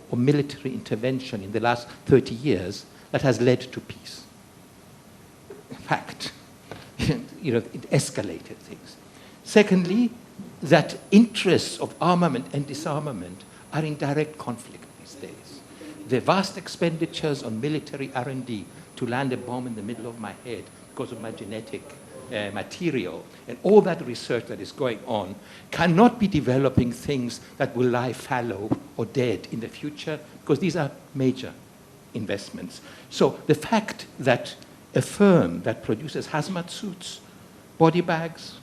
or military intervention in the last 30 years that has led to peace. In fact, it escalated things. Secondly, that interests of armament and disarmament are in direct conflict these days. The vast expenditures on military R&D to land a bomb in the middle of my head because of my genetic material and all that research that is going on cannot be developing things that will lie fallow or dead in the future, because these are major investments. So the fact that a firm that produces hazmat suits, body bags,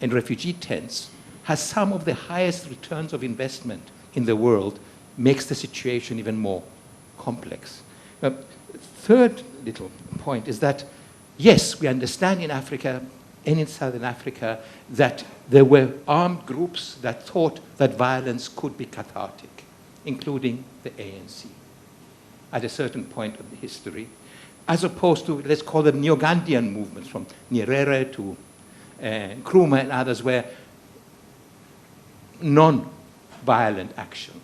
and refugee tents has some of the highest returns of investment in the world makes the situation even more complex. Third little point is that, yes, we understand in Africa and in Southern Africa that there were armed groups that thought that violence could be cathartic, including the ANC, at a certain point of the history, as opposed to, let's call them Neo-Gandhian movements from Nyerere to Nkrumah and others, where non-violent action.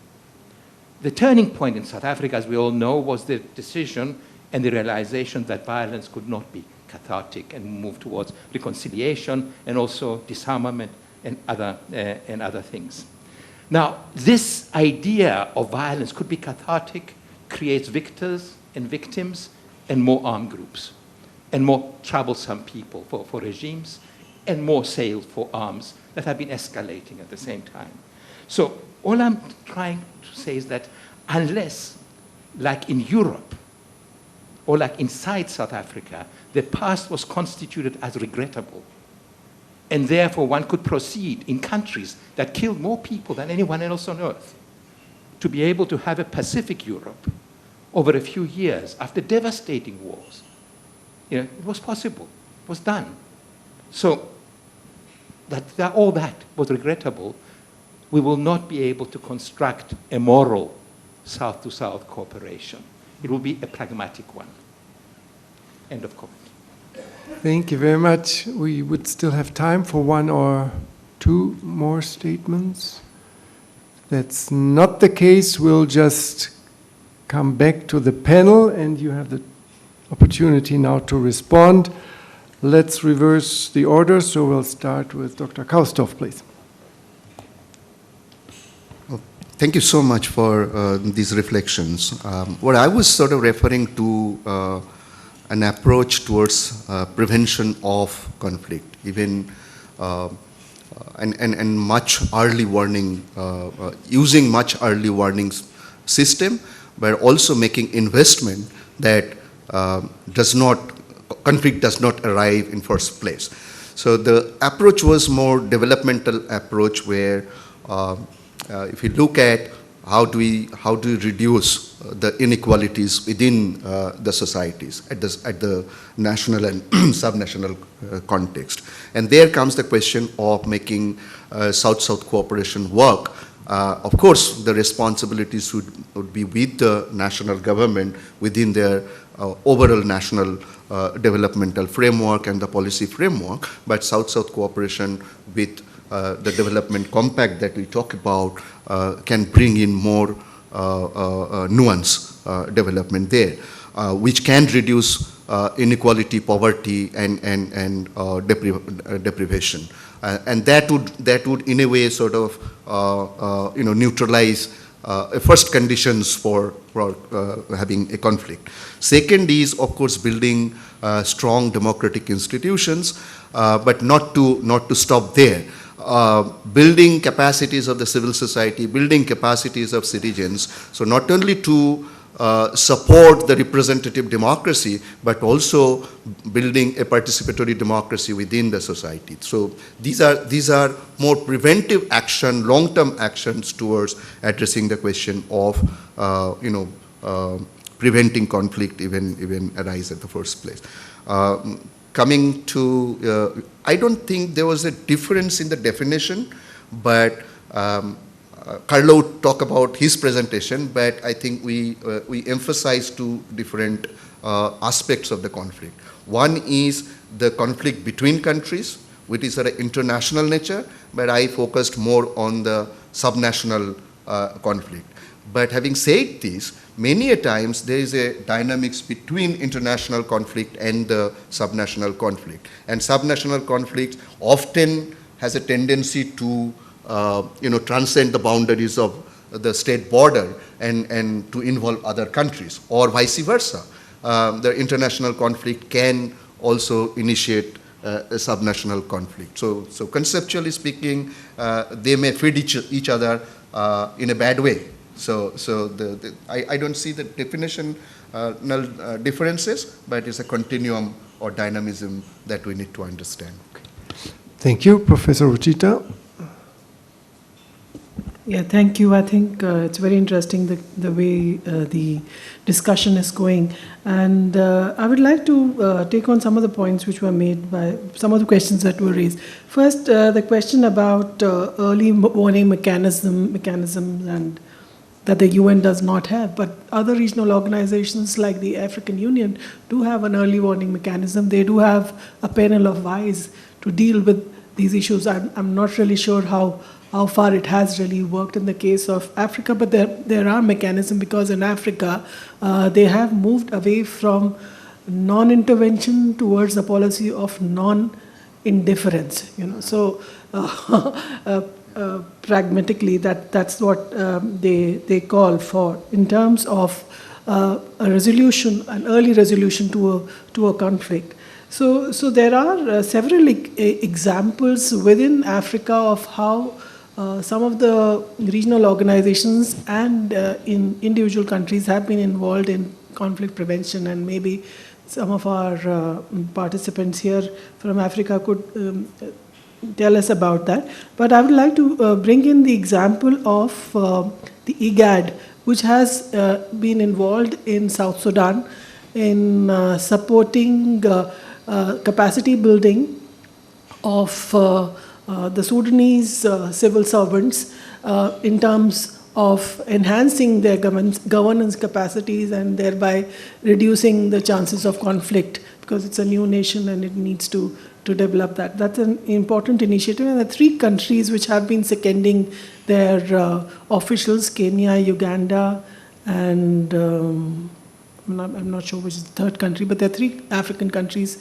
The turning point in South Africa, as we all know, was the decision and the realization that violence could not be cathartic and move towards reconciliation and also disarmament and other things. Now, this idea of violence could be cathartic, creates victors and victims and more armed groups and more troublesome people for regimes and more sales for arms that have been escalating at the same time. So all I'm trying to say is that unless, like in Europe, or like inside South Africa, the past was constituted as regrettable, and therefore one could proceed in countries that killed more people than anyone else on earth to be able to have a Pacific Europe over a few years after devastating wars. It was possible, it was done. So that all that was regrettable. We will not be able to construct a moral South-to-South cooperation. It will be a pragmatic one. End of comment. Thank you very much. We would still have time for one or two more statements. That's not the case. We'll just come back to the panel, and you have the opportunity now to respond. Let's reverse the order, so we'll start with Dr. Kausdorff, please. Thank you so much for these reflections. What I was sort of referring to an approach towards prevention of conflict, even and much early warning, using much early warning system, but also making investment that conflict does not arrive in first place. So the approach was more developmental approach, where if you look at how do we reduce the inequalities within the societies at the national and subnational context, and there comes the question of making South-South cooperation work. Of course, the responsibilities would be with the national government within their overall national developmental framework and the policy framework, but South-South cooperation with the development compact that we talk about can bring in more nuance development there, which can reduce inequality, poverty, and deprivation, and that would in a way sort of neutralize first conditions for having a conflict. Second is, of course, building strong democratic institutions, but not to stop there. Building capacities of the civil society, building capacities of citizens, so not only to support the representative democracy, but also building a participatory democracy within the society. So these are more preventive action, long-term actions towards addressing the question of preventing conflict even arise at the first place. Coming to, I don't think there was a difference in the definition, but Carlo talked about his presentation, but I think we emphasize two different aspects of the conflict. One is the conflict between countries, which is an international nature, but I focused more on the subnational conflict. But having said this, many a times there is a dynamics between international conflict and the subnational conflict. And subnational conflict often has a tendency to transcend the boundaries of the state border and to involve other countries, or vice versa. The international conflict can also initiate a subnational conflict. So conceptually speaking, they may feed each other in a bad way. So I don't see the definitional differences, but it's a continuum or dynamism that we need to understand. Thank you, Professor Ruchita. Yeah, thank you. I think it's very interesting the way the discussion is going. And I would like to take on some of the points which were made by some of the questions that were raised. First, the question about early warning mechanisms and that the UN does not have. But other regional organizations like the African Union do have an early warning mechanism. They do have a panel of wise to deal with these issues. I'm not really sure how far it has really worked in the case of Africa, but there are mechanisms, because in Africa they have moved away from non-intervention towards a policy of non-indifference. So pragmatically, that's what they call for in terms of a resolution, an early resolution to a conflict. So there are several examples within Africa of how some of the regional organizations and in individual countries have been involved in conflict prevention, and maybe some of our participants here from Africa could tell us about that. But I would like to bring in the example of the IGAD, which has been involved in South Sudan in supporting capacity building of the Sudanese civil servants in terms of enhancing their governance capacities and thereby reducing the chances of conflict, because it's a new nation and it needs to develop that. That's an important initiative. And the 3 countries which have been seconding their officials, Kenya, Uganda, and I'm not sure which is the 3rd country, but there are 3 African countries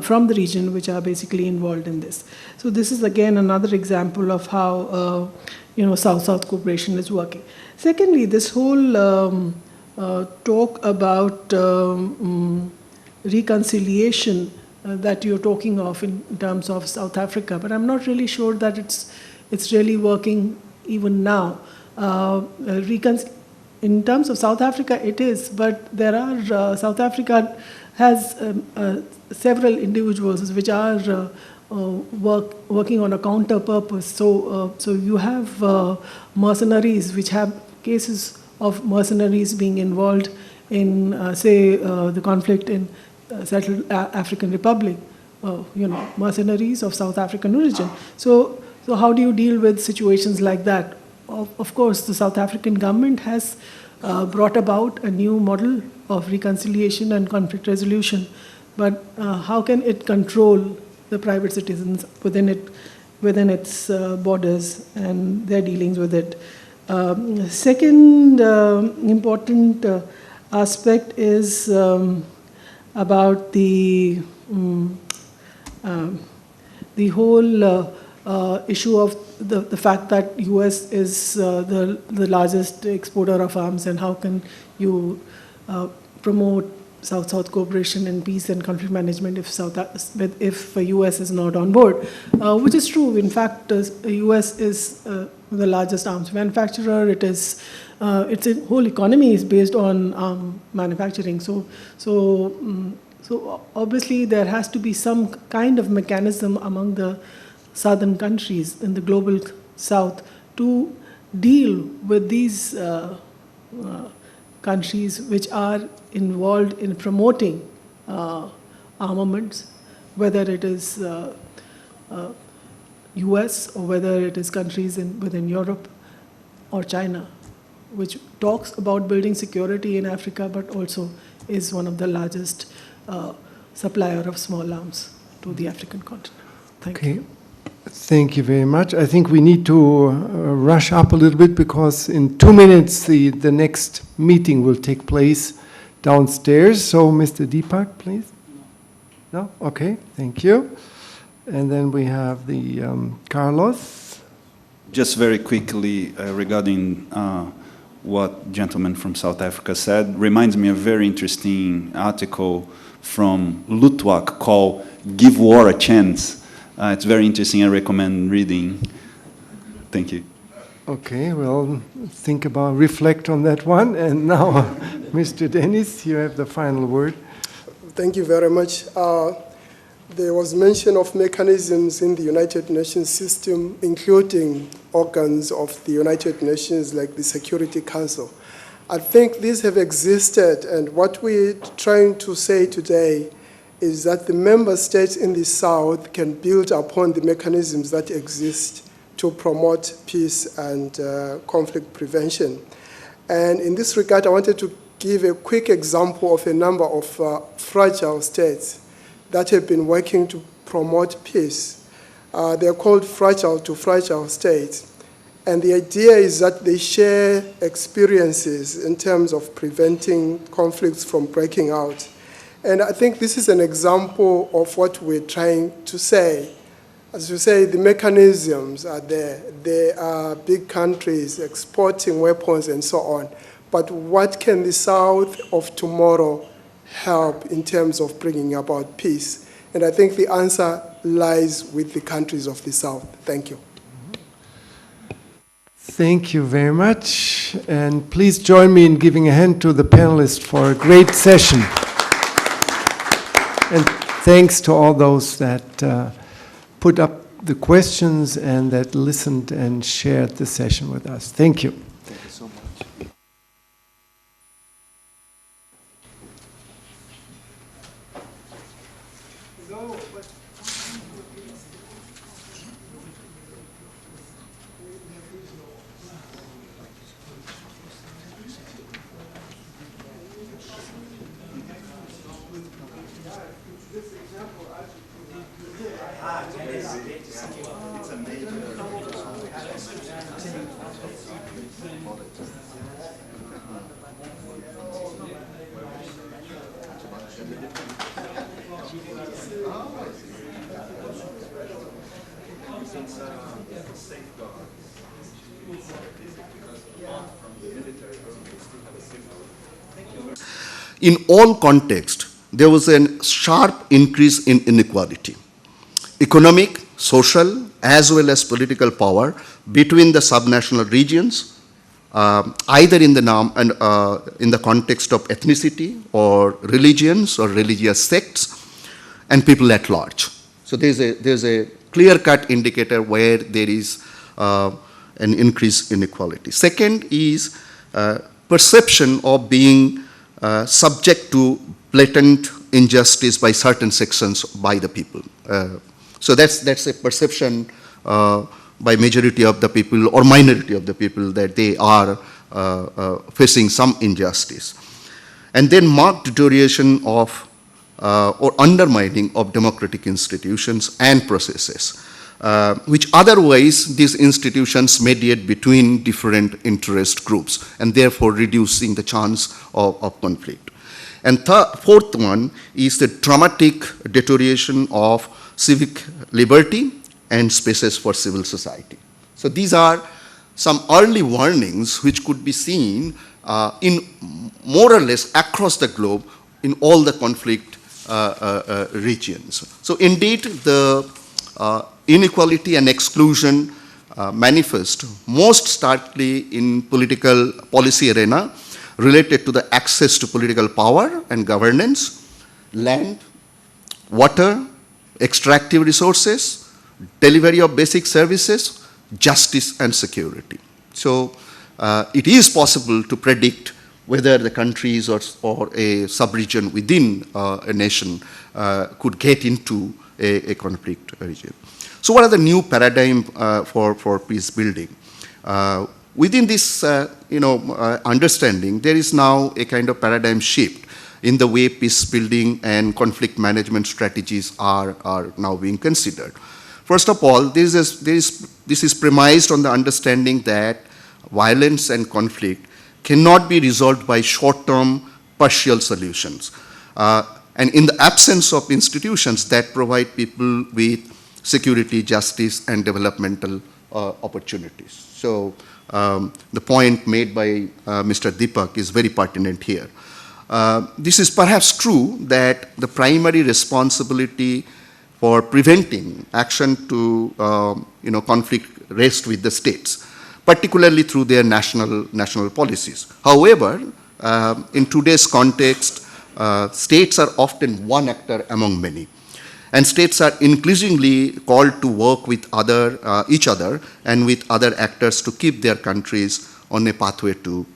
from the region which are basically involved in this. So this is again another example of how South-South cooperation is working. Secondly, this whole talk about reconciliation that you're talking of in terms of South Africa, but I'm not really sure that it's really working even now. In terms of South Africa, it is, but there are South Africa has several individuals which are working on a counter purpose. So you have mercenaries, which have cases of mercenaries being involved in, say, the conflict in settled African Republic. Mercenaries of South African origin. So how do you deal with situations like that? Of course, the South African government has brought about a new model of reconciliation and conflict resolution, but how can it control the private citizens within its borders and their dealings with it? Second important aspect is about the whole issue of the fact that US is the largest exporter of arms, and how can you promote South-South cooperation in peace and conflict management if US is not on board, which is true. In fact, the US is the largest arms manufacturer. Its whole economy is based on manufacturing. So obviously there has to be some kind of mechanism among the southern countries in the global south to deal with these countries which are involved in promoting armaments, whether it is US or whether it is countries within Europe or China, which talks about building security in Africa, but also is one of the largest supplier of small arms to the African continent. Thank you. Thank you very much. I think we need to rush up a little bit because in 2 minutes the next meeting will take place downstairs. So, Mr. Deepak, please. No? Okay, thank you. And then we have the Carlos. Just very quickly regarding what gentleman from South Africa said, reminds me of a very interesting article from Lutwak called "Give War a Chance." It's very interesting. I recommend reading. Thank you. Okay, well, reflect on that one. And now, Mr. Dennis, you have the final word. Thank you very much. There was mention of mechanisms in the United Nations system, including organs of the United Nations like the Security Council. I think these have existed, and what we're trying to say today is that the member states in the South can build upon the mechanisms that exist to promote peace and conflict prevention. And in this regard, I wanted to give a quick example of a number of fragile states that have been working to promote peace. They're called fragile to fragile states. And the idea is that they share experiences in terms of preventing conflicts from breaking out. And I think this is an example of what we're trying to say. As you say, the mechanisms are there. There are big countries exporting weapons and so on. But what can the South of tomorrow help in terms of bringing about peace? And I think the answer lies with the countries of the South. Thank you. Thank you very much. And please join me in giving a hand to the panelists for a great session. And thanks to all those that put up the questions and that listened and shared the session with us. Thank you. Thank you so much. In all contexts, there was a sharp increase in inequality, economic, social, as well as political power between the subnational regions, either in the context of ethnicity or religions or religious sects, and people at large. So there's a clear-cut indicator where there is an increase in inequality. Second is perception of being subject to blatant injustice by certain sections by the people. So that's a perception by majority of the people or minority of the people that they are facing some injustice. And then marked deterioration of or undermining of democratic institutions and processes, which otherwise these institutions mediate between different interest groups and therefore reducing the chance of conflict. And fourth one is the dramatic deterioration of civic liberty and spaces for civil society. So these are some early warnings which could be seen in more or less across the globe in all the conflict regions. So indeed, the inequality and exclusion manifest most starkly in political policy arena related to the access to political power and governance, land, water, extractive resources, delivery of basic services, justice and security. So it is possible to predict whether the countries or a sub-region within a nation could get into a conflict region. So what are the new paradigm for peace building? Within this understanding, there is now a kind of paradigm shift in the way peace building and conflict management strategies are now being considered. First of all, this is premised on the understanding that violence and conflict cannot be resolved by short-term partial solutions. And in the absence of institutions that provide people with security, justice, and developmental opportunities. So the point made by Mr. Deepak is very pertinent here. This is perhaps true that the primary responsibility for preventing action to conflict rests with the states, particularly through their national policies. However, in today's context, states are often one actor among many. And states are increasingly called to work with each other and with other actors to keep their countries on a pathway to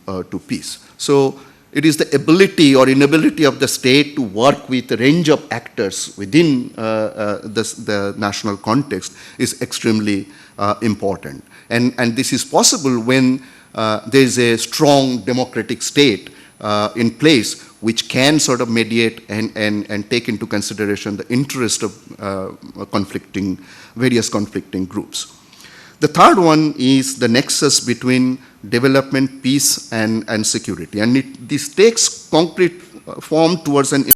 peace. So it is the ability or inability of the state to work with a range of actors within the national context is extremely important. And this is possible when there is a strong democratic state in place which can sort of mediate and take into consideration the interest of various conflicting groups. The third one is the nexus between development, peace, and security. And this takes concrete form towards an